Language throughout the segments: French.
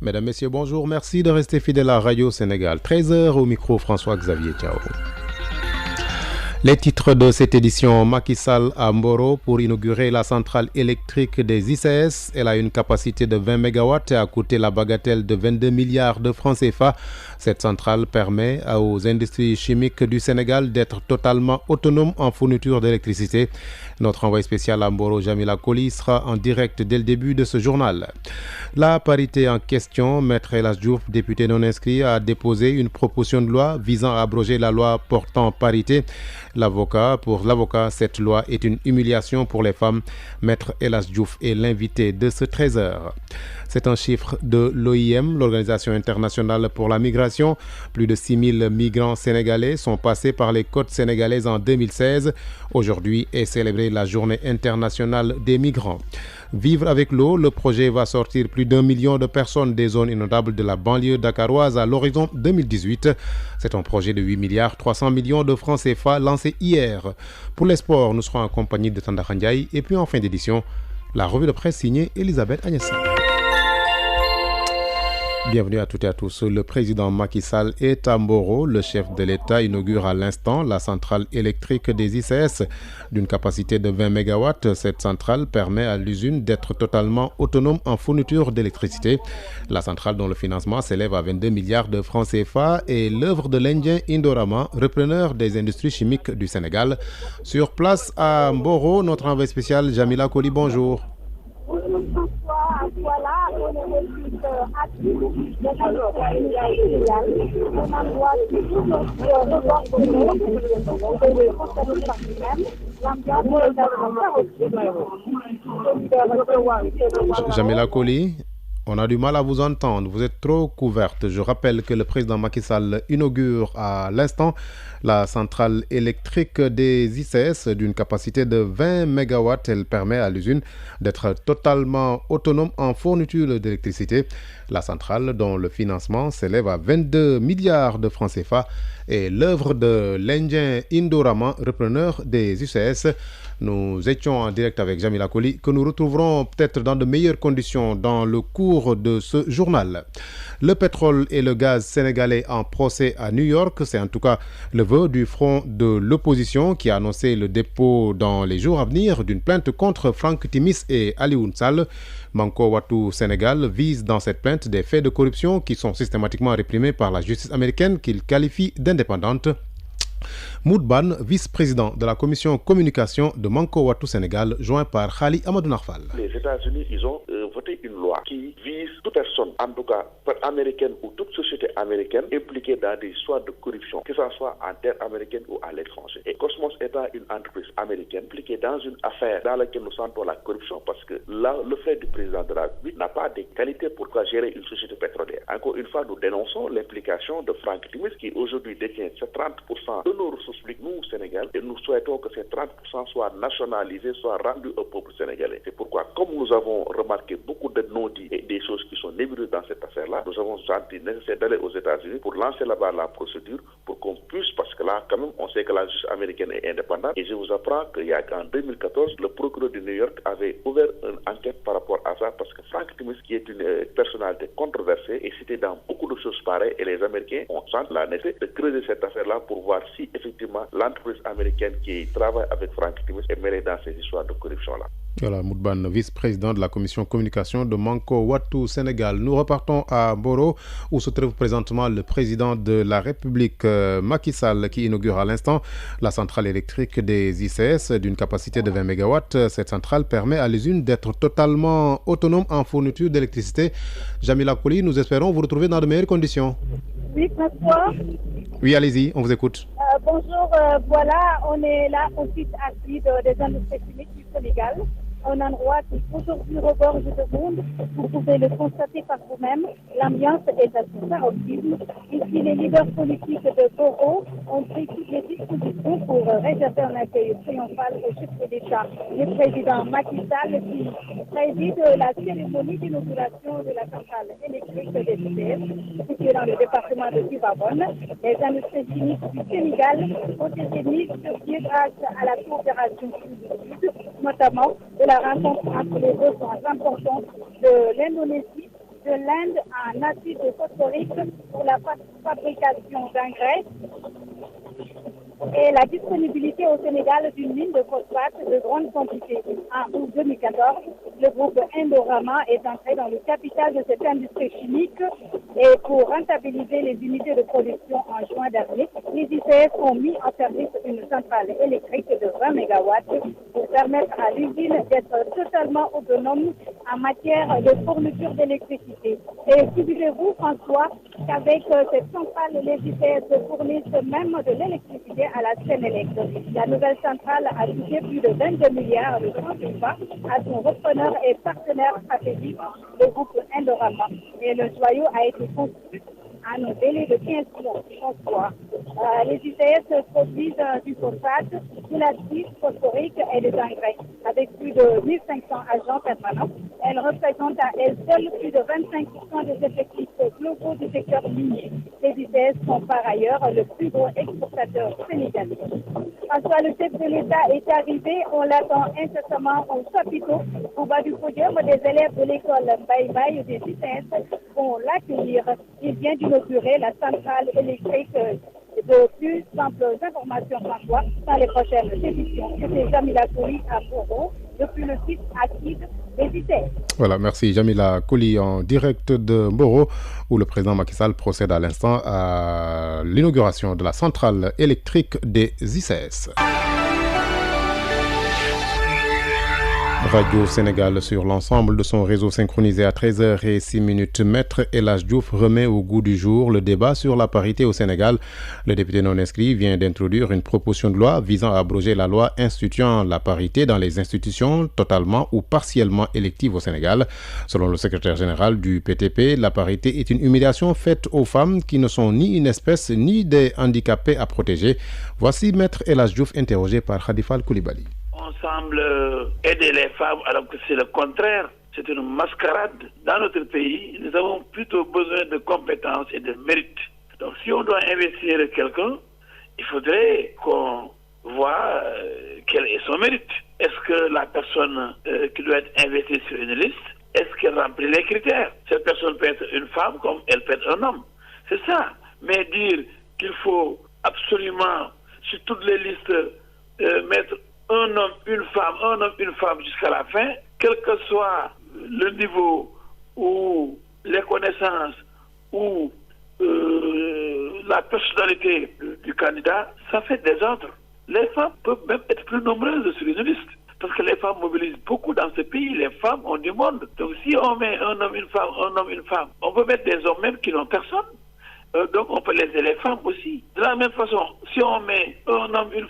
Mesdames, Messieurs, bonjour. Merci de rester fidèles à Radio Sénégal. 13 h au micro, François-Xavier Thiao. Les titres de cette édition: Macky Sall à Mboro pour inaugurer la centrale électrique des ICS. Elle a une capacité de 20 MW et a coûté la bagatelle de 22 milliards de francs CFA. Cette centrale permet aux industries chimiques du Sénégal d'être totalement autonomes en fourniture d'électricité. Notre envoyé spécial à Mboro, Jamila Koli, sera en direct dès le début de ce journal. La parité en question: Maître El Hadji Diouf, député non inscrit, a déposé une proposition de loi visant à abroger la loi portant parité. Pour l'avocat, cette loi est une humiliation pour les femmes. Maître El Hadji Diouf est l'invité de ce 13 h. C'est un chiffre de l'OIM, l'Organisation internationale pour la migration. Plus de 6000 migrants sénégalais sont passés par les côtes sénégalaises en 2016. Aujourd'hui est célébrée la Journée internationale des migrants. Vivre avec l'eau, le projet va sortir plus d'1 million de personnes des zones inondables de la banlieue dakaroise à l'horizon 2018. C'est un projet de 8 milliards 300 millions de francs CFA lancé hier. Pour les sports, nous serons en compagnie de Tanda Khandiaï. Et puis en fin d'édition, la revue de presse signée Elisabeth Agnès. Bienvenue à toutes et à tous. Le président Macky Sall est à Mboro. Le chef de l'État inaugure à l'instant la centrale électrique des ICS d'une capacité de 20 MW. Cette centrale permet à l'usine d'être totalement autonome en fourniture d'électricité. La centrale, dont le financement s'élève à 22 milliards de francs CFA, est l'œuvre de l'Indien Indorama, repreneur des industries chimiques du Sénégal. Sur place à Mboro, notre envoyé spécial Jamila Koli, bonjour. Voilà, on est aussi actif de Jamila Koli, on a du mal à vous entendre, vous êtes trop couverte. Je rappelle que le président Macky Sall inaugure à l'instant la centrale électrique des ICS d'une capacité de 20 MW. Elle permet à l'usine d'être totalement autonome en fourniture d'électricité. La centrale, dont le financement s'élève à 22 milliards de francs CFA, est l'œuvre de l'Indien Indorama, repreneur des ICS. Nous étions en direct avec Jamila Koli, que nous retrouverons peut-être dans de meilleures conditions dans le cours de ce journal. Le pétrole et le gaz sénégalais en procès à New York, c'est en tout cas le vœu du front de l'opposition qui a annoncé le dépôt dans les jours à venir d'une plainte contre Franck Timis et Alioune Sall. Manko Wattu Sénégal vise dans cette plainte des faits de corruption qui sont systématiquement réprimés par la justice américaine qu'il qualifie d'indépendante. Moudban, vice-président de la commission communication de Manko Wattu Sénégal, joint par Khali Amadou Narfal. Les États-Unis, ils ont voté une loi qui vise toute personne, en tout cas américaine ou toute société américaine impliquée dans des histoires de corruption, que ce soit en terre américaine ou à l'étranger. Et Cosmos étant une entreprise américaine impliquée dans une affaire dans laquelle nous sentons la corruption, parce que là, le frère du président de la République n'a pas de qualité pour gérer une société pétrolière. Encore une fois, nous dénonçons l'implication de Franck Timis qui aujourd'hui détient 30% de nos ressources publiques, nous, au Sénégal, et nous souhaitons que ces 30% soient nationalisés, soient rendus au peuple sénégalais. C'est pourquoi, comme nous avons remarqué beaucoup de non-dits et des choses qui sont nébuleuses dans cette affaire-là, nous avons senti nécessaire d'aller aux États-Unis pour lancer là-bas la procédure pour qu'on puisse, parce que là, quand même, on sait que la justice américaine est indépendante. Et je vous apprends qu'il y a qu'en 2014, le procureur de New York avait ouvert une enquête par rapport à ça, parce que Franck Timis, qui est une personnalité controversée, est cité dans beaucoup de choses pareilles, et les Américains ont senti la nécessité de creuser cette affaire-là pour voir si, effectivement, l'entreprise américaine qui travaille avec Franck Timis est mêlée dans ces histoires de corruption-là. Voilà, Moudban, vice-président de la commission communication de Manko Wattu Sénégal. Nous repartons à Mboro, où se trouve présentement le président de la République, Macky Sall, qui inaugure à l'instant la centrale électrique des ICS d'une capacité de 20 MW. Cette centrale permet à l'usine d'être totalement autonome en fourniture d'électricité. Jamila Koli, nous espérons vous retrouver dans de meilleures conditions. Oui, François. Oui, allez-y, on vous écoute. Bonjour, voilà, on est là au site actif des industries chimiques du Sénégal. Un endroit qui aujourd'hui regorge de monde. Vous pouvez le constater par vous-même. L'ambiance est à son paroxysme. Ici, les leaders politiques de Boro ont pris toutes les dispositions pour réserver un accueil triomphal au chef de l'État. Le président Macky Sall qui préside la cérémonie d'inauguration de la centrale électrique des ICS, située dans le département de Tivaouane. Les industries chimiques du Sénégal ont été mises sur pied grâce à la coopération sud, notamment de la rencontre entre les deux points importants de l'Indonésie de l'Inde en acide phosphorique pour la fabrication d'engrais et la disponibilité au Sénégal d'une mine de phosphate de grande quantité. En août 2014, le groupe Indorama est entré dans le capital de cette industrie chimique et pour rentabiliser les unités de production en juin dernier, les ICS ont mis en service une centrale électrique de 20 MW pour permettre à l'usine d'être totalement autonome en matière de fourniture d'électricité. Et figurez-vous, François, qu'avec cette centrale, les ICS fournissent même de l'électricité à la Sénélec. La nouvelle centrale a coûté plus de 22 milliards de francs CFA à son repreneur et partenaire stratégique, le groupe Indorama. Et le joyau a été construit en un délai de 15 mois. Les ICS produisent du phosphate, de l'acide phosphorique et des engrais. Avec plus de 1500 agents permanents, elle représente à elle seule plus de 25% des effectifs globaux du secteur minier. Les ICS sont par ailleurs le plus gros exportateur sénégalais. François, le chef de l'État est arrivé, on l'attend incessamment au chapiteau. Au bas du podium, des élèves de l'école Baïbaï des ICS vont l'accueillir. Il vient d'inaugurer la centrale électrique. De plus simples informations, François, dans les prochaines éditions. C'était Jamila Kouli à Boro, depuis le site acide des ICS. Voilà, merci Jamila Kouli en direct de Boro, où le président Macky Sall procède à l'instant à l'inauguration de la centrale électrique des ICS. Radio Sénégal sur l'ensemble de son réseau synchronisé à 13h06. Maître El Hadj Diouf remet au goût du jour le débat sur la parité au Sénégal. Le député non inscrit vient d'introduire une proposition de loi visant à abroger la loi instituant la parité dans les institutions totalement ou partiellement électives au Sénégal. Selon le secrétaire général du PTP, la parité est une humiliation faite aux femmes qui ne sont ni une espèce ni des handicapés à protéger. Voici Maître El Hadj Diouf interrogé par Khadifal Koulibaly. On semble aider les femmes alors que c'est le contraire. C'est une mascarade. Dans notre pays, nous avons plutôt besoin de compétences et de mérite. Donc si on doit investir quelqu'un, il faudrait qu'on voit quel est son mérite. Est-ce que la personne qui doit être investie sur une liste, est-ce qu'elle remplit les critères? Cette personne peut être une femme comme elle peut être un homme. C'est ça. Mais dire qu'il faut absolument, sur toutes les listes, mettre un homme, une femme jusqu'à la fin, quel que soit le niveau ou les connaissances ou la personnalité du candidat, ça fait désordre. Les femmes peuvent même être plus nombreuses sur une liste. Parce que les femmes mobilisent beaucoup dans ce pays, les femmes ont du monde. Donc si on met un homme, une femme, on peut mettre des hommes même qui n'ont personne. Donc on peut laisser les femmes aussi. De la même façon, si on met un homme, une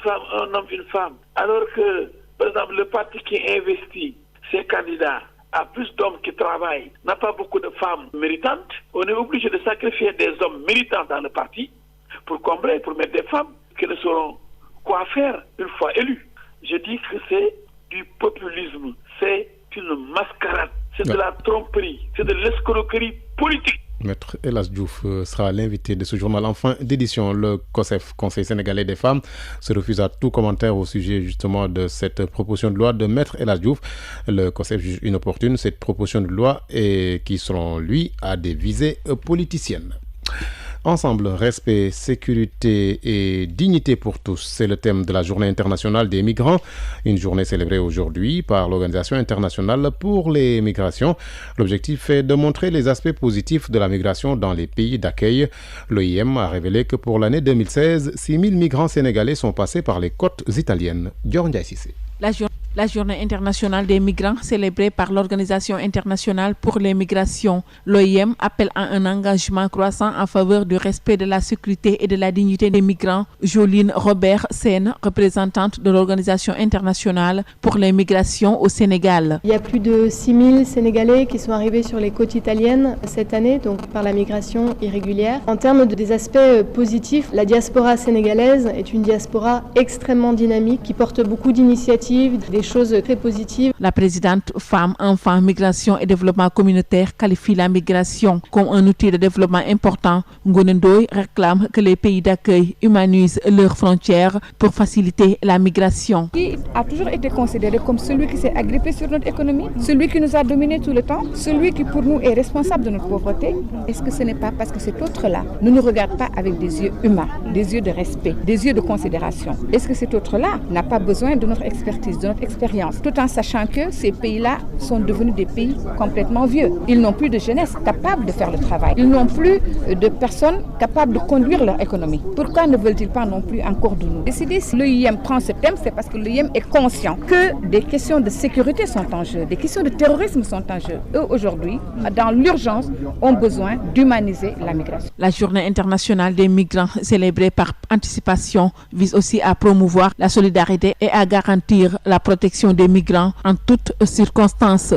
femme, alors que, par exemple, le parti qui investit ses candidats a plus d'hommes qui travaillent, n'a pas beaucoup de femmes méritantes, on est obligé de sacrifier des hommes méritants dans le parti pour combler, pour mettre des femmes qui ne sauront quoi faire une fois élues. Je dis que c'est du populisme, c'est une mascarade, c'est de la tromperie, c'est de l'escroquerie politique. Maître El Hadj Diouf sera l'invité de ce journal en fin d'édition. Le COSEF, Conseil sénégalais des femmes, se refuse à tout commentaire au sujet justement de cette proposition de loi de Maître El Hadj Diouf. Le COSEF juge inopportune cette proposition de loi et qui, selon lui, a des visées politiciennes. Ensemble, respect, sécurité et dignité pour tous, c'est le thème de la Journée internationale des migrants, une journée célébrée aujourd'hui par l'Organisation internationale pour les migrations. L'objectif est de montrer les aspects positifs de la migration dans les pays d'accueil. L'OIM a révélé que pour l'année 2016, 6 000 migrants sénégalais sont passés par les côtes italiennes. Dior Ndiaye Cissé. La Journée internationale des migrants célébrée par l'Organisation internationale pour les migrations, l'OIM, appelle à un engagement croissant en faveur du respect de la sécurité et de la dignité des migrants. Joline Robert Sène, représentante de l'Organisation internationale pour les migrations au Sénégal. Il y a plus de 6 000 Sénégalais qui sont arrivés sur les côtes italiennes cette année, donc par la migration irrégulière. En termes des aspects positifs, la diaspora sénégalaise est une diaspora extrêmement dynamique qui porte beaucoup d'initiatives, des choses très positives. La présidente Femmes, Enfants, Migration et Développement communautaire qualifie la migration comme un outil de développement important. Ngoné Ndoye réclame que les pays d'accueil humanisent leurs frontières pour faciliter la migration. Qui a toujours été considéré comme celui qui s'est agrippé sur notre économie, celui qui nous a dominé tout le temps, celui qui pour nous est responsable de notre pauvreté. Est-ce que ce n'est pas parce que cet autre-là ne nous regarde pas avec des yeux humains, des yeux de respect, des yeux de considération? Est-ce que cet autre-là n'a pas besoin de notre expertise, de notre expérience, tout en sachant que ces pays-là sont devenus des pays complètement vieux. Ils n'ont plus de jeunesse capable de faire le travail. Ils n'ont plus de personnes capables de conduire leur économie. Pourquoi ne veulent-ils pas non plus encore de nous décider? Si l'OIM prend ce thème, c'est parce que l'OIM est conscient que des questions de sécurité sont en jeu, des questions de terrorisme sont en jeu. Eux, aujourd'hui, dans l'urgence, ont besoin d'humaniser la migration. La Journée internationale des migrants, célébrée par anticipation, vise aussi à promouvoir la solidarité et à garantir la protection des migrants en toutes circonstances.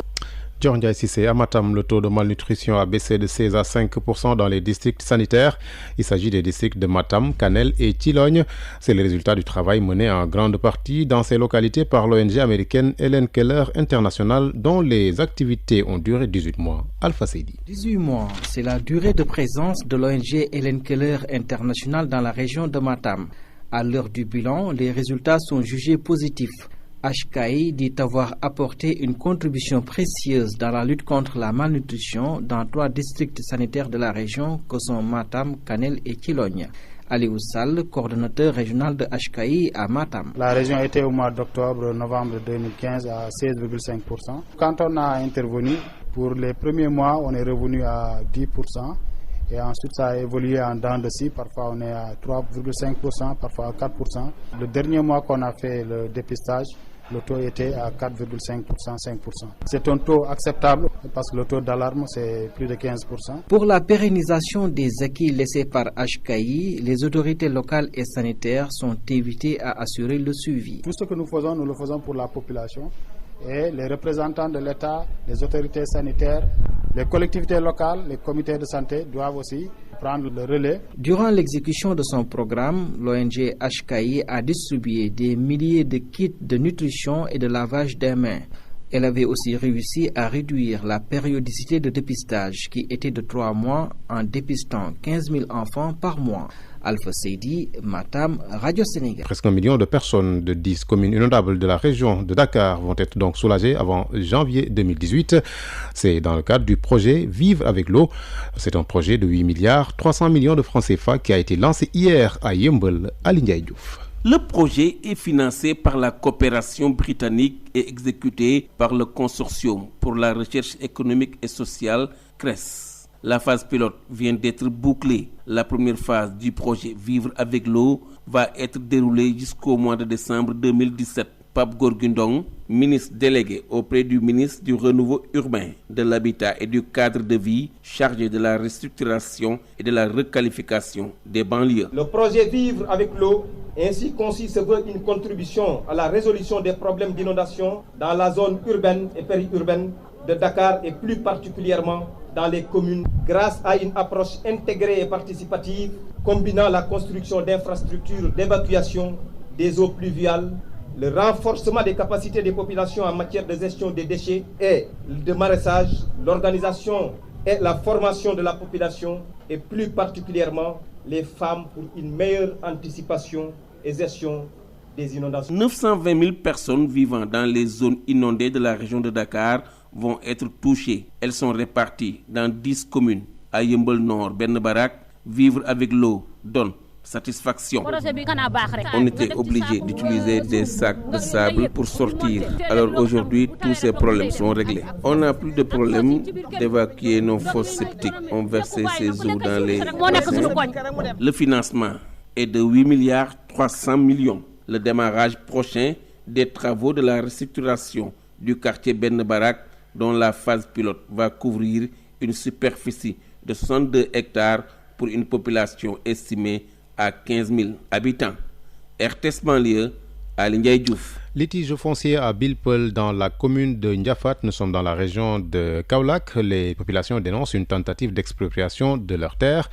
Dior Ndiaye Cissé, à Matam, le taux de malnutrition a baissé de 16 à 5% dans les districts sanitaires. Il s'agit des districts de Matam, Kanel et Thilogne. C'est le résultat du travail mené en grande partie dans ces localités par l'ONG américaine Helen Keller International, dont les activités ont duré 18 mois. Alpha Seydi. 18 mois, c'est la durée de présence de l'ONG Helen Keller International dans la région de Matam. À l'heure du bilan, les résultats sont jugés positifs. HKI dit avoir apporté une contribution précieuse dans la lutte contre la malnutrition dans 3 districts sanitaires de la région que sont Matam, Kanel et Thilogne. Aliou Sall, coordonnateur régional de HKI à Matam. La région était au mois d'octobre-novembre 2015 à 16,5%. Quand on a intervenu, pour les premiers mois, on est revenu à 10%. Et ensuite, ça a évolué en dents de scie. Parfois, on est à 3,5%, parfois à 4%. Le dernier mois qu'on a fait le dépistage, le taux était à 4,5%, 5%. C'est un taux acceptable parce que le taux d'alarme, c'est plus de 15%. Pour la pérennisation des acquis laissés par HKI, les autorités locales et sanitaires sont invitées à assurer le suivi. Tout ce que nous le faisons pour la population. Et les représentants de l'État, les autorités sanitaires, les collectivités locales, les comités de santé doivent aussi prendre le relais. Durant l'exécution de son programme, l'ONG HKI a distribué des milliers de kits de nutrition et de lavage des mains. Elle avait aussi réussi à réduire la périodicité de dépistage qui était de 3 mois en dépistant 15 000 enfants par mois. Alpha Seydi, Matam, Radio Sénégal. Presque 1 million de personnes de 10 communes inondables de la région de Dakar vont être donc soulagées avant janvier 2018. C'est dans le cadre du projet Vivre avec l'eau. C'est un projet de 8 milliards 300 millions de francs CFA qui a été lancé hier à Yeumbeul, à Ndiaye Diouf. Le projet est financé par la coopération britannique et exécuté par le Consortium pour la recherche économique et sociale, CRES. La phase pilote vient d'être bouclée. La première phase du projet Vivre avec l'eau va être déroulée jusqu'au mois de décembre 2017. Pape Gorgui-Ndong, ministre délégué auprès du ministre du Renouveau urbain, de l'Habitat et du Cadre de vie, chargé de la restructuration et de la requalification des banlieues. Le projet Vivre avec l'eau ainsi conçu se veut une contribution à la résolution des problèmes d'inondation dans la zone urbaine et périurbaine de Dakar et plus particulièrement dans les communes grâce à une approche intégrée et participative combinant la construction d'infrastructures d'évacuation des eaux pluviales, le renforcement des capacités des populations en matière de gestion des déchets et de maraîchage, l'organisation et la formation de la population et plus particulièrement les femmes pour une meilleure anticipation et gestion des inondations. 920 000 personnes vivant dans les zones inondées de la région de Dakar vont être touchées. Elles sont réparties dans 10 communes. À Yeumbeul Nord, Ben Barak, Vivre avec l'eau donne satisfaction. On était obligé d'utiliser des sacs de sable pour sortir. Alors aujourd'hui, tous ces problèmes sont réglés. On n'a plus de problème d'évacuer nos fosses septiques. On versait ces eaux dans les bassins. Le financement est de 8 milliards 300 millions. Le démarrage prochain des travaux de la restructuration du quartier Ben Barak, dont la phase pilote va couvrir une superficie de 62 hectares pour une population estimée à 15 000 habitants. RTS banlieue, à Ndiaye Diouf. Litige foncier à Bilpol dans la commune de Ndiafat. Nous sommes dans la région de Kaolack. Les populations dénoncent une tentative d'expropriation de leurs terres.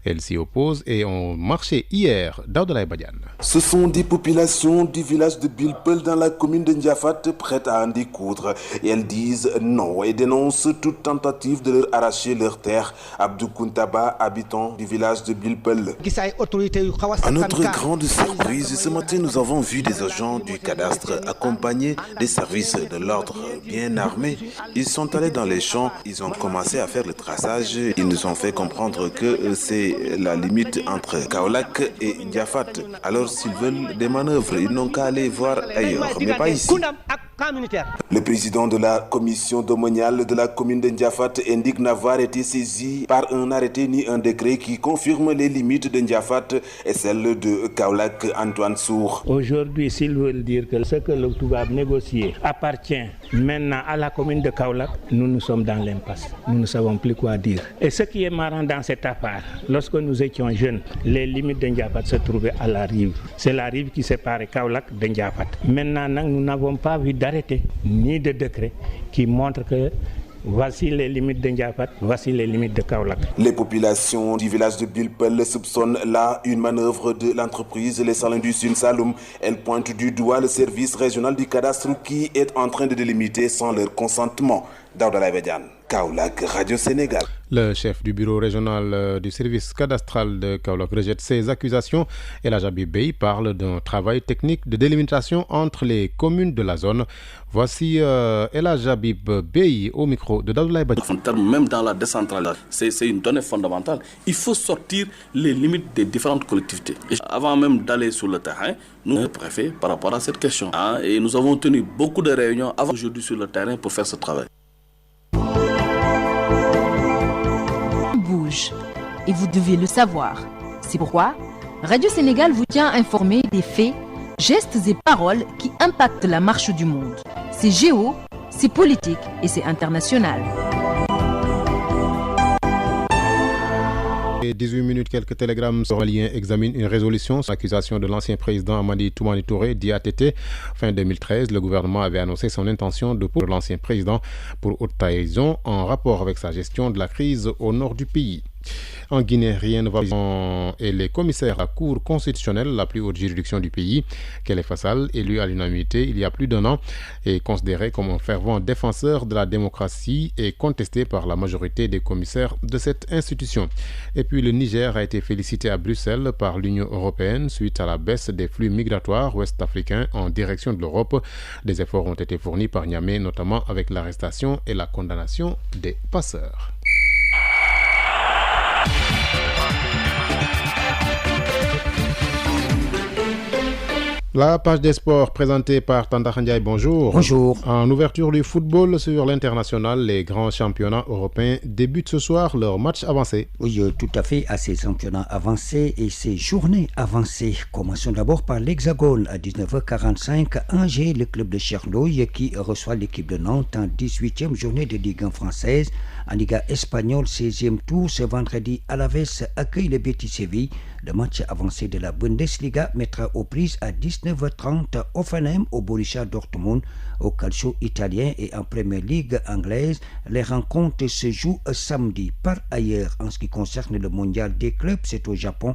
Elles s'y opposent et ont marché hier. Daouda Badiane. Ce sont des populations du village de Bilpol dans la commune de Ndiafat prêtes à en découdre. Et elles disent non et dénoncent toute tentative de leur arracher leurs terres. Abdou Kuntaba, habitant du village de Bilpol. À notre grande surprise, ce matin, nous avons vu des agents du cadastre accompagnés des services de l'ordre bien armés. Ils sont allés dans les champs, ils ont commencé à faire le traçage. Ils nous ont fait comprendre que c'est la limite entre Kaolack et Ndiafat. Alors s'ils veulent des manœuvres, ils n'ont qu'à aller voir ailleurs, mais pas ici. Le président de la commission domaniale de la commune de Ndiafat indique n'avoir été saisi par un arrêté ni un décret qui confirme les limites de Ndiafat et celles de Kaolack. Antoine Sour. Aujourd'hui, s'ils veulent dire que ce que le Toubab négocié appartient maintenant à la commune de Kaolack, nous sommes dans l'impasse. Nous ne savons plus quoi dire. Et ce qui est marrant dans cette affaire, lorsque nous étions jeunes, les limites de Ndiafat se trouvaient à la rive. C'est la rive qui sépare Kaolack de Ndiafat. Maintenant, nous n'avons pas vu d'arrêté ni de décret qui montre que voici les limites de Ndiafat, voici les limites de Kaolack. Les populations du village de Bilpol soupçonnent là une manœuvre de l'entreprise Les Salins du Sine Saloum. Elle pointe du doigt le service régional du cadastre qui est en train de délimiter sans leur consentement. Daouda Laïbediane, Kaolack, Radio Sénégal. Le chef du bureau régional du service cadastral de Kaolack rejette ces accusations. El Hadj Habib Bey parle d'un travail technique de délimitation entre les communes de la zone. Voici El Hadj Habib Bey au micro de Daouda Laïbediane. Même dans la décentralisation, c'est une donnée fondamentale. Il faut sortir les limites des différentes collectivités. Et avant même d'aller sur le terrain, nous sommes préfets par rapport à cette question. Et nous avons tenu beaucoup de réunions avant aujourd'hui sur le terrain pour faire ce travail. Bouge. Et vous devez le savoir. C'est pourquoi Radio Sénégal vous tient informé des faits, gestes et paroles qui impactent la marche du monde. C'est géo, c'est politique et c'est international. Et 18 minutes, quelques télégrammes liens examinent une résolution sur l'accusation de l'ancien président Amadi Toumani Touré, dit ATT. Fin 2013, le gouvernement avait annoncé son intention de poursuivre l'ancien président pour haute trahison en rapport avec sa gestion de la crise au nord du pays. En Guinée, rien ne va et les commissaires à la Cour constitutionnelle, la plus haute juridiction du pays, Kélé Fassal, élu à l'unanimité il y a plus d'un an, est considéré comme un fervent défenseur de la démocratie et contesté par la majorité des commissaires de cette institution. Et puis le Niger a été félicité à Bruxelles par l'Union européenne suite à la baisse des flux migratoires ouest-africains en direction de l'Europe. Des efforts ont été fournis par Niamey, notamment avec l'arrestation et la condamnation des passeurs. La page des sports présentée par Tanda Khandiaï, bonjour. Bonjour. En ouverture du football sur l'international, les grands championnats européens débutent ce soir leur match avancé. Oui, tout à fait, à ces championnats avancés et ces journées avancées. Commençons d'abord par l'Hexagone à 19h45. Angers, le club de Chernoï qui reçoit l'équipe de Nantes en 18e journée de Ligue 1 française. En Liga espagnole, 16e tour, ce vendredi, Alaves accueille le Betis Séville. Le match avancé de la Bundesliga mettra aux prises à 19h30 Hoffenheim au Borussia Dortmund. Au calcio italien et en Premier League anglaise, les rencontres se jouent samedi. Par ailleurs, en ce qui concerne le mondial des clubs, c'est au Japon.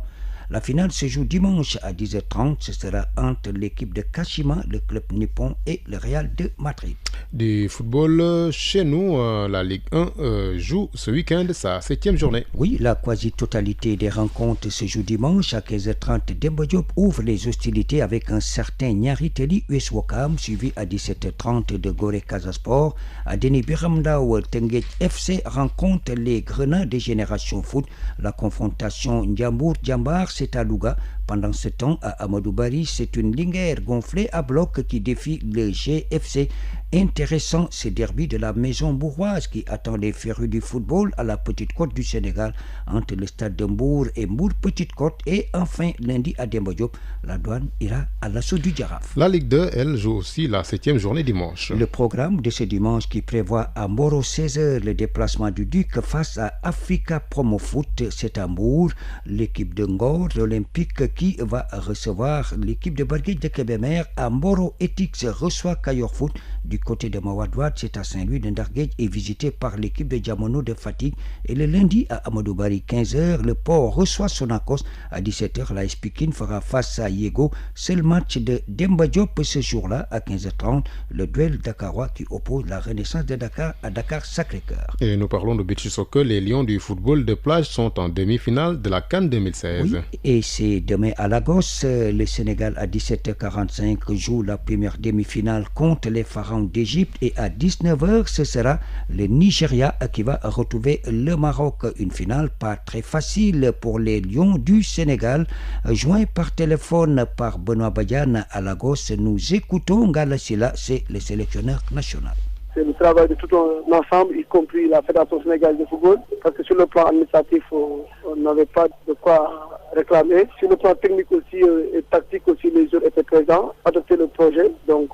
La finale se joue dimanche à 10h30. Ce sera entre l'équipe de Kashima, le club nippon, et le Real de Madrid. Du football chez nous, la Ligue 1 joue ce week-end sa 7e journée. Oui, la quasi-totalité des rencontres se joue dimanche à 15h30. Demba Diop ouvre les hostilités avec un certain Nyari Teli US Ouakam, suivi à 17h30 de Gorée Casa Sport. À Denis Biramdao, Tenguet FC rencontre les Grenats des Générations Foot. La confrontation Ndiambour-Djambar, c'est à Louga. Pendant ce temps, à Amadou Bari, c'est une Linguère gonflée à bloc qui défie le GFC. intéressant ce derby de la maison bourroise qui attend les férus du football à la Petite Côte du Sénégal entre le stade de Mbour et Mbour Petite Côte. Et enfin, lundi à Demba Diop, la Douane ira à l'assaut du Jaraaf. La Ligue 2, elle, joue aussi la 7e journée dimanche. Le programme de ce dimanche qui prévoit à Mboro 16h le déplacement du Duc face à Africa Promo Foot, c'est à Mbour. L'équipe de Ngor, l'Olympique, qui va recevoir l'équipe de Barguet de Kébémer à Mboro. Etix reçoit Kayor Foot. Du côté de Mawadouad, c'est à Saint-Louis de Ndarguet et visité par l'équipe de Diamono de Fatigue. Et le lundi à Amadou Bari, 15h, le Port reçoit Sonacos. À 17h, la Pikine fera face à Yego. C'est le match de Demba Diop ce jour-là à 15h30. Le duel dakarois qui oppose la Renaissance de Dakar à Dakar Sacré-Cœur. Et nous parlons de beach soccer. Les Lions du football de plage sont en demi-finale de la CAN 2016. Oui, et c'est demain à Lagos. Le Sénégal à 17h45 joue la première demi-finale contre les Pharaons d'Égypte. Et à 19h, ce sera le Nigeria qui va retrouver le Maroc. Une finale pas très facile pour les Lions du Sénégal. Joint par téléphone par Benoît Badiane à Lagos, nous écoutons Ngala Sylla, c'est le sélectionneur national. C'est le travail de tout un ensemble, y compris la Fédération sénégalaise de football, parce que sur le plan administratif, on n'avait pas de quoi réclamer. Sur le plan technique aussi et tactique aussi, les joueurs étaient présents, adopter le projet. Donc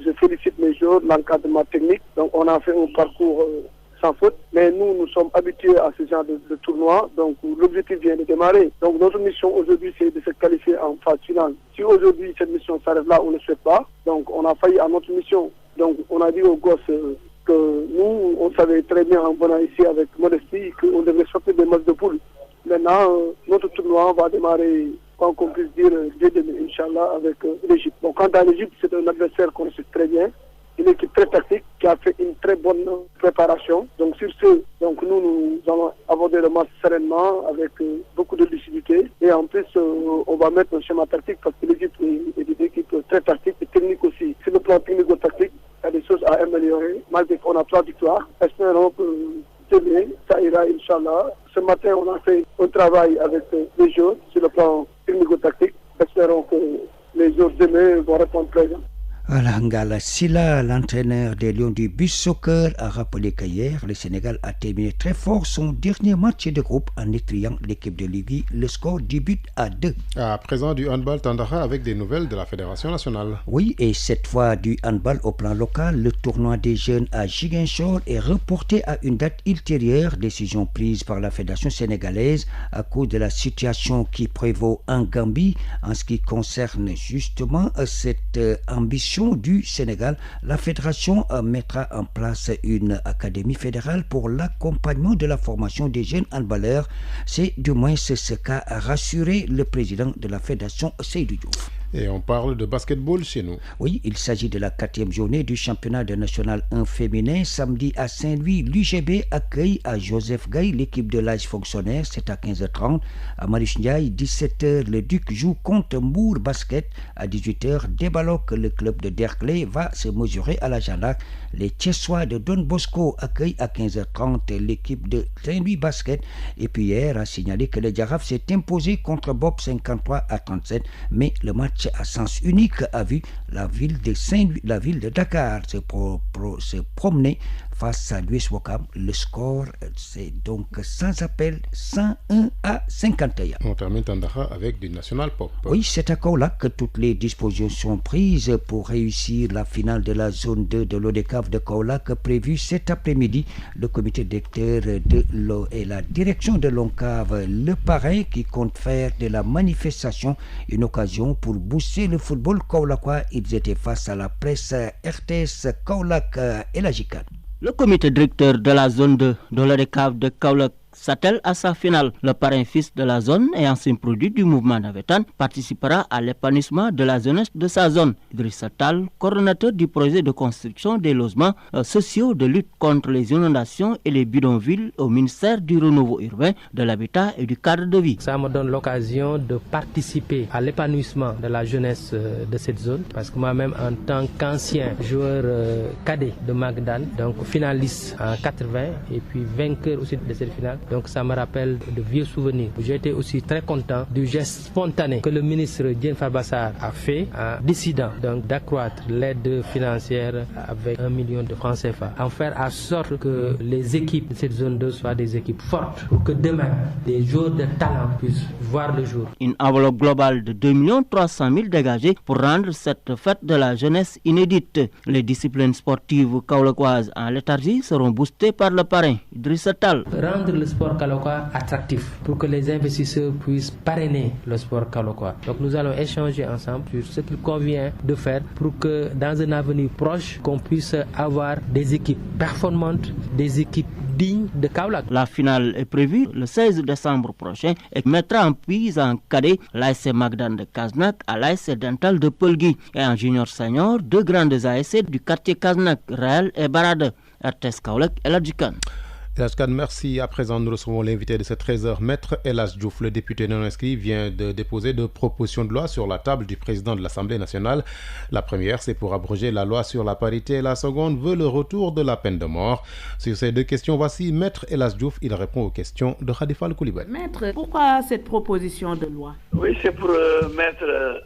je félicite les joueurs, l'encadrement technique. Donc on a fait un parcours sans faute, mais nous sommes habitués à ce genre de tournoi, donc l'objectif vient de démarrer. Donc notre mission aujourd'hui, c'est de se qualifier en phase finale. Si aujourd'hui cette mission s'arrête là, on ne le souhaite pas, donc on a failli à notre mission. Donc on a dit aux gosses que nous, on savait très bien en venant ici avec modestie qu'on devait sortir des matchs de poule. Maintenant, notre tournoi va démarrer, quoi qu'on puisse dire, dès demain, Inch'Allah, avec l'Égypte. Donc quant à l'Égypte, c'est un adversaire qu'on sait très bien. Une équipe très tactique qui a fait une très bonne préparation. Donc sur ce, nous allons aborder le match sereinement avec beaucoup de lucidité. Et en plus, on va mettre un schéma tactique parce que l'Égypte est une équipe très tactique et technique aussi. Sur le plan technico-tactique, il y a des choses à améliorer. Malgré qu'on a 3 victoires, espérons que demain, ça ira, Inch'Allah. Ce matin, on a fait un travail avec les joueurs sur le plan technico-tactique. Espérons que les joueurs demain vont répondre présents. Voilà, Ngala Sylla, l'entraîneur des Lions du Beach Soccer, a rappelé qu'hier, le Sénégal a terminé très fort son dernier match de groupe en étriant l'équipe de Libye. Le score 10-2. À présent, du handball Tandara avec des nouvelles de la Fédération nationale. Oui, et cette fois du handball au plan local, le tournoi des jeunes à Ziguinchor est reporté à une date ultérieure, décision prise par la Fédération sénégalaise à cause de la situation qui prévaut en Gambie en ce qui concerne justement cette ambition du Sénégal. La fédération mettra en place une académie fédérale pour l'accompagnement de la formation des jeunes handballeurs. C'est du moins ce qu'a rassuré le président de la fédération, Seydou Diouf. Et on parle de basketball chez nous. Oui, il s'agit de la 4e journée du championnat de National 1 féminin. Samedi à Saint-Louis, l'UGB accueille à Joseph Gaye l'équipe de l'âge fonctionnaire. C'est à 15h30. À Marius Ndiaye, 17h, le Duc joue contre Mbour Basket. À 18h, Débaloc, le club de Derklé, va se mesurer à la Jeanne-d'Arc. Les Thiessois de Don Bosco accueillent à 15h30 l'équipe de Saint-Louis Basket. Et puis hier, a signalé que le Jaraaf s'est imposé contre Bob 53-37. Mais le match à sens unique a vu la ville de Dakar se promener face à l'US Ouakam. Le score, c'est donc sans appel 101-51. On termine Tandara avec du National Pop. Oui, c'est à Kaolack que toutes les dispositions sont prises pour réussir la finale de la zone 2 de l'ODCAV de Kaolack prévue cet après-midi. Le comité directeur de l'eau et la direction de l'ONCAV, le parrain qui compte faire de la manifestation une occasion pour booster le football kaolackois. Ils étaient face à la presse RTS Kaolack et la JICAN. Le comité directeur de la zone 2 de l'ODCAV de Kaolack s'attelle à sa finale. Le parrain fils de la zone et ancien produit du mouvement Navetan participera à l'épanouissement de la jeunesse de sa zone. Idrissa Tall, coordonnateur du projet de construction des logements sociaux de lutte contre les inondations et les bidonvilles au ministère du renouveau urbain, de l'habitat et du cadre de vie. Ça me donne l'occasion de participer à l'épanouissement de la jeunesse de cette zone, parce que moi-même en tant qu'ancien joueur cadet de Magdan, donc finaliste en 80 et puis vainqueur aussi de cette finale, Donc ça me rappelle de vieux souvenirs. J'ai été aussi très content du geste spontané que le ministre Diène Farba Sarr a fait en décidant donc d'accroître l'aide financière avec 1 million de francs CFA, en faire en sorte que les équipes de cette zone 2 soient des équipes fortes pour que demain, des joueurs de talent puissent voir le jour. Une enveloppe globale de 2 300 000 dégagés pour rendre cette fête de la jeunesse inédite. Les disciplines sportives kaolackoises en léthargie seront boostées par le parrain Idrissa Tall. Rendre le sport kaolackois attractif pour que les investisseurs puissent parrainer le sport kaolackois. Donc nous allons échanger ensemble sur ce qu'il convient de faire pour que dans un avenir proche, qu'on puisse avoir des équipes performantes, des équipes dignes de Kaolack. La finale est prévue le 16 décembre prochain et mettra en prise en cadet l'ASC Magdan de Kasnack à l'ASC Dental de Peulgui et en junior senior 2 grandes ASC du quartier Kasnack, Réal et Barade. RTS Kaolack, El Hadji Kane. El Hadji Kane, merci. À présent, nous recevons l'invité de ce 13h, Maître El Hadji Diouf. Le député non inscrit vient de déposer 2 propositions de loi sur la table du président de l'Assemblée nationale. La première, c'est pour abroger la loi sur la parité et la seconde veut le retour de la peine de mort. Sur ces 2 questions, voici Maître El Hadji Diouf. Il répond aux questions de Khadifa Koulibaly. Maître, pourquoi cette proposition de loi? Oui, c'est pour mettre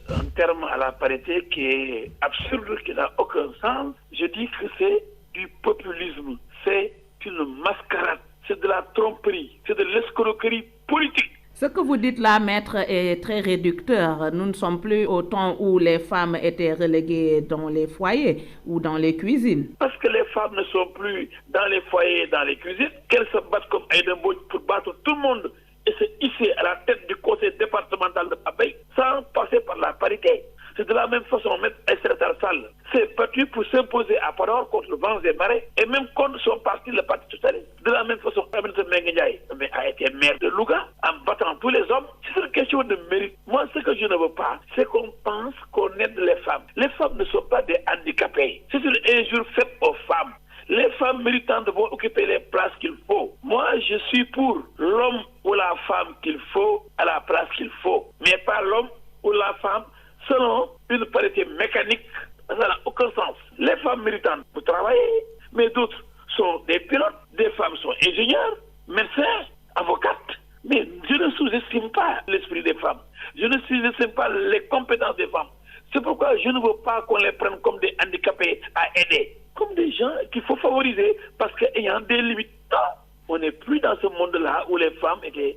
un terme à la parité qui est absurde, qui n'a aucun sens. Je dis que c'est du populisme. C'est une mascarade, c'est de la tromperie, c'est de l'escroquerie politique. Ce que vous dites là, maître, est très réducteur. Nous ne sommes plus au temps où les femmes étaient reléguées dans les foyers ou dans les cuisines. Parce que les femmes ne sont plus dans les foyers et dans les cuisines, qu'elles se battent comme Aïda Mbodj pour battre tout le monde et se hisser à la tête du conseil départemental de Bambey sans passer par la parité. C'est de la même façon, Maître Aïssata Tall Sall s'est battu pour s'imposer à Podor contre le vents et marées et même contre son parti, le Parti socialiste. De la même façon, Aminata Mbengue Ndiaye a été maire de Louga en battant tous les hommes. C'est une question de mérite. Moi, ce que je ne veux pas, c'est qu'on pense qu'on aide les femmes. Les femmes ne sont pas des handicapés. C'est une injure faite aux femmes. Les femmes méritantes vont occuper les places qu'il faut. Moi, je suis pour l'homme ou la femme qu'il faut à la place qu'il faut, mais pas l'homme ou la femme selon une parité mécanique. Ça n'a aucun sens. Les femmes méritantes pour travailler, mais d'autres sont des pilotes, des femmes sont ingénieurs, médecins, avocates. Mais je ne sous-estime pas l'esprit des femmes. Je ne sous-estime pas les compétences des femmes. C'est pourquoi je ne veux pas qu'on les prenne comme des handicapés à aider, comme des gens qu'il faut favoriser parce qu'ayant des limites. Non, on n'est plus dans ce monde-là où les femmes étaient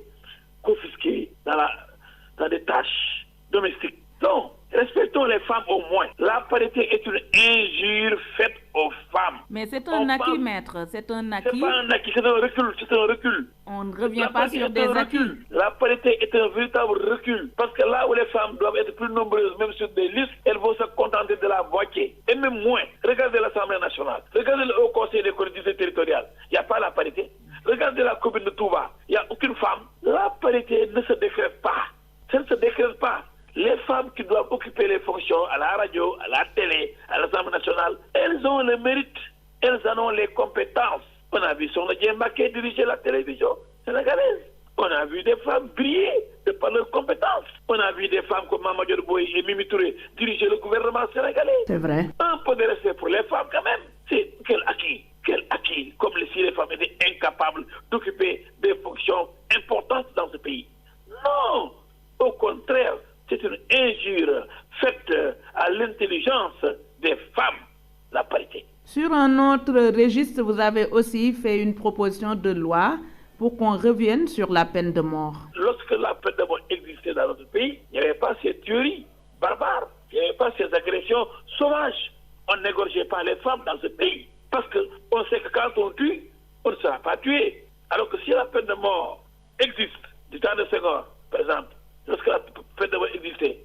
confisquées dans des tâches domestiques. Non, respectons les femmes au moins. La parité est une injure faite aux femmes. Mais c'est un acquis, maître. C'est un acquis. C'est pas un acquis, c'est un recul. C'est un recul. On ne revient pas sur des acquis. La parité est un véritable recul. Parce que là où les femmes doivent être plus nombreuses, même sur des listes, elles vont se contenter de la moitié. Et même moins. Regardez l'Assemblée nationale. Regardez le Haut Conseil des collectivités territoriales. Il n'y a pas la parité. Regardez la commune de Touba. Il n'y a aucune femme. La parité ne se décrète pas. Ça ne se décrète pas. Les femmes qui doivent occuper les fonctions à la radio, à la télé, à l'Assemblée nationale, elles ont le mérite, elles en ont les compétences. On a vu Sokhna Dieng Mbacké diriger la télévision sénégalaise. On a vu des femmes briller de par leurs compétences. On a vu des femmes comme Mama Dior Boye et Mimi Touré diriger le gouvernement sénégalais. C'est vrai. Un peu de respect pour les femmes quand même. C'est quel acquis, comme si les femmes étaient incapables d'occuper des fonctions importantes dans ce pays. Non, au contraire. C'est une injure faite à l'intelligence des femmes, la parité. Sur un autre registre, vous avez aussi fait une proposition de loi pour qu'on revienne sur la peine de mort. Lorsque la peine de mort existait dans notre pays, il n'y avait pas ces tueries barbares, il n'y avait pas ces agressions sauvages. On n'égorgeait pas les femmes dans ce pays. Parce qu'on sait que quand on tue, on ne sera pas tué. Alors que si la peine de mort existe, du temps de Senghor, par exemple, lorsque la peine de mort existait,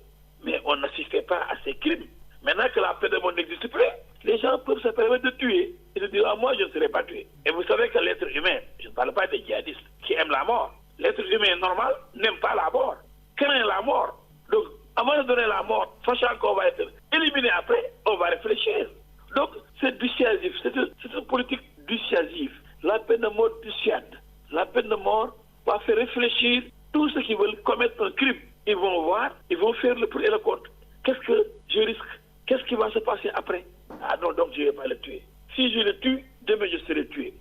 mais on n'assistait pas à ces crimes. Maintenant que la peine de mort n'existe plus, les gens peuvent se permettre de tuer et de dire « moi, je ne serai pas tué ». Et vous savez que l'être humain, je ne parle pas des djihadistes qui aiment la mort, l'être humain normal n'aime pas la mort, craint la mort. Donc, avant de donner la mort, sachant qu'on va être éliminé après, on va réfléchir. Donc, c'est dissuasif, c'est une politique dissuasive. La peine de mort dissuade. La peine de mort va faire réfléchir tous ceux qui veulent commettre un crime. Ils vont voir, ils vont faire le pour et le contre. Qu'est-ce que je risque? Qu'est-ce qui va se passer après? Ah non, donc je ne vais pas le tuer. Si je le tue, demain je serai tué.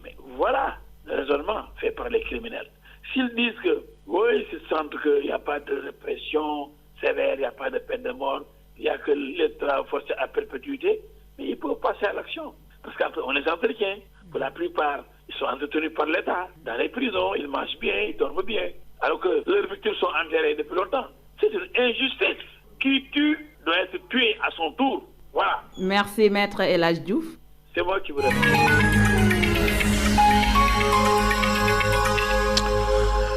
Mais voilà, raisonnement fait par les criminels. S'ils disent que, oui, ils sentent qu'il n'y a pas de répression sévère, il n'y a pas de peine de mort, il n'y a que les travaux forcés à perpétuité, mais ils peuvent passer à l'action. Parce qu'on les entretient. Pour la plupart, ils sont entretenus par l'État. Dans les prisons, ils mangent bien, ils dorment bien. Alors que leurs victimes sont enterrées depuis longtemps. C'est une injustice. Qui tue doit être tué à son tour. Voilà. Merci, Maître El Hadj Diouf. C'est moi qui vous remercie.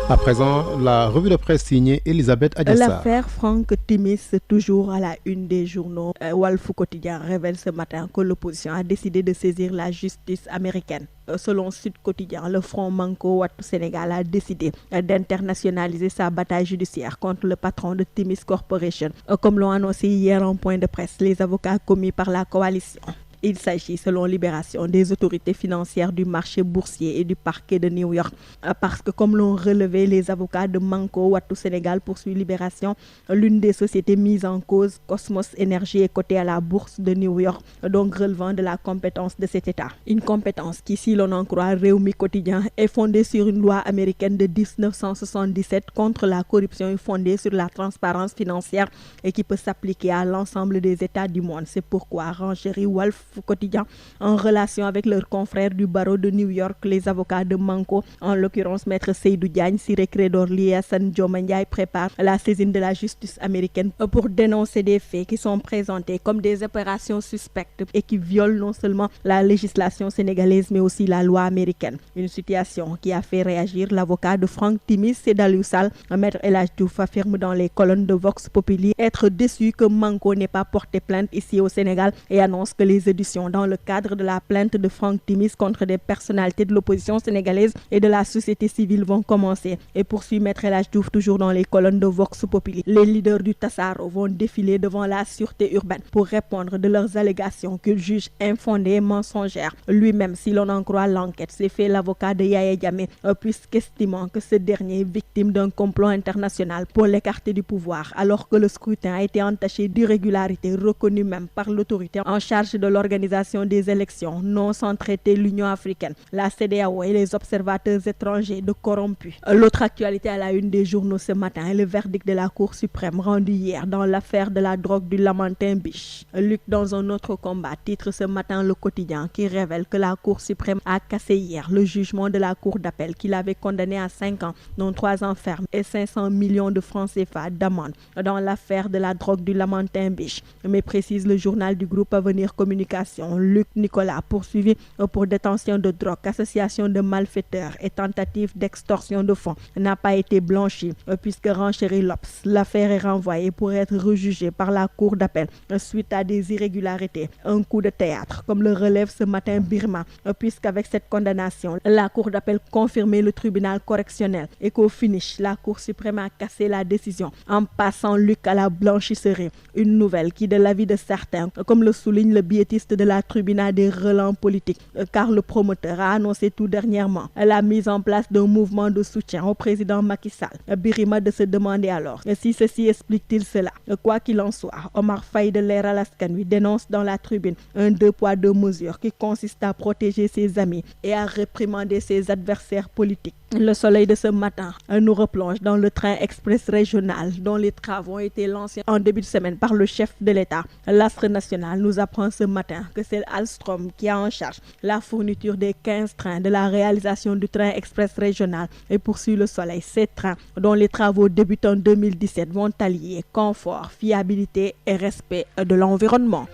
À présent, la revue de presse signée Elisabeth Adjassa. L'affaire Franck Timis, toujours à la une des journaux. Walf Quotidien révèle ce matin que l'opposition a décidé de saisir la justice américaine. Selon Sud Quotidien, le Front Manko Wattu Sénégal a décidé d'internationaliser sa bataille judiciaire contre le patron de Timis Corporation, comme l'ont annoncé hier en point de presse les avocats commis par la coalition. Il s'agit, selon Libération, des autorités financières du marché boursier et du parquet de New York. Parce que, comme l'ont relevé les avocats de Manko Wattu Sénégal, poursuit Libération, l'une des sociétés mises en cause, Cosmos Energy, est cotée à la bourse de New York, donc relevant de la compétence de cet État. Une compétence qui, si l'on en croit Réumi Quotidien, est fondée sur une loi américaine de 1977 contre la corruption et fondée sur la transparence financière et qui peut s'appliquer à l'ensemble des États du monde. C'est pourquoi renchérit Walf Quotidien en relation avec leurs confrères du barreau de New York, les avocats de Manko, en l'occurrence Maître Seydou Diagne, Ciré Clédor Ly et Assane Dioma Ndiaye, préparent la saisine de la justice américaine pour dénoncer des faits qui sont présentés comme des opérations suspectes et qui violent non seulement la législation sénégalaise mais aussi la loi américaine. Une situation qui a fait réagir l'avocat de Franck Timis, Seydou Sall. Maître El Hadj Diouf affirme dans les colonnes de Vox Populi être déçu que Manko n'ait pas porté plainte ici au Sénégal et annonce que les éditions dans le cadre de la plainte de Franck Timis contre des personnalités de l'opposition sénégalaise et de la société civile vont commencer. Et poursuit Maître El Hadj Diouf toujours dans les colonnes de Vox Populi. Les leaders du Tassaro vont défiler devant la sûreté urbaine pour répondre de leurs allégations qu'ils jugent infondées et mensongères. Lui-même, si l'on en croit l'enquête, s'est fait l'avocat de Yaya Jammeh, puisqu'estimant que ce dernier est victime d'un complot international pour l'écarter du pouvoir, alors que le scrutin a été entaché d'irrégularités reconnues même par l'autorité en charge de l'organisation des élections, non sans traiter l'Union africaine, la CEDEAO et les observateurs étrangers de corrompus. L'autre actualité à la une des journaux ce matin est le verdict de la Cour suprême rendu hier dans l'affaire de la drogue du Lamantin Biche. Luc, dans un autre combat, titre ce matin Le Quotidien qui révèle que la Cour suprême a cassé hier le jugement de la Cour d'appel qui l'avait condamné à 5 ans, dont 3 ans ferme et 500 millions de francs CFA d'amende dans l'affaire de la drogue du Lamantin Biche. Mais précise le journal du groupe Avenir Communication, Luc Nicolas poursuivi pour détention de drogue, association de malfaiteurs et tentative d'extorsion de fonds n'a pas été blanchi puisque renchérit l'Obs. L'affaire est renvoyée pour être rejugée par la Cour d'appel suite à des irrégularités. Un coup de théâtre, comme le relève ce matin Birma, puisqu'avec cette condamnation, la Cour d'appel confirmait le tribunal correctionnel et qu'au finish, la Cour suprême a cassé la décision en passant Luc à la blanchisserie. Une nouvelle qui, de l'avis de certains, comme le souligne le biétiste de la tribune, a des relents politiques, car le promoteur a annoncé tout dernièrement la mise en place d'un mouvement de soutien au président Macky Sall. Birima de se demander alors si ceci explique-t-il cela. Quoi qu'il en soit, Omar Faye de Leral Askan Wi dénonce dans la tribune un 2 poids 2 mesures qui consiste à protéger ses amis et à réprimander ses adversaires politiques. Le Soleil de ce matin nous replonge dans le train express régional dont les travaux ont été lancés en début de semaine par le chef de l'État. L'Astre national nous apprend ce matin que c'est Alstom qui a en charge la fourniture des 15 trains de la réalisation du train express régional. Et poursuit le Soleil, ces trains dont les travaux débutent en 2017 vont allier confort, fiabilité et respect de l'environnement.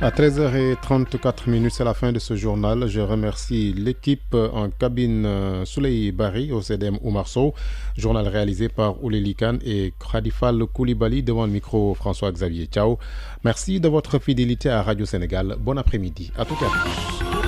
À 13h34, c'est la fin de ce journal. Je remercie l'équipe en cabine Souley Bari au CDM Oumar Sow. Journal réalisé par Ouleli Khan et Khadifal Koulibaly devant le micro François-Xavier Thiaw. Merci de votre fidélité à Radio Sénégal. Bon après-midi à toutes et à tous.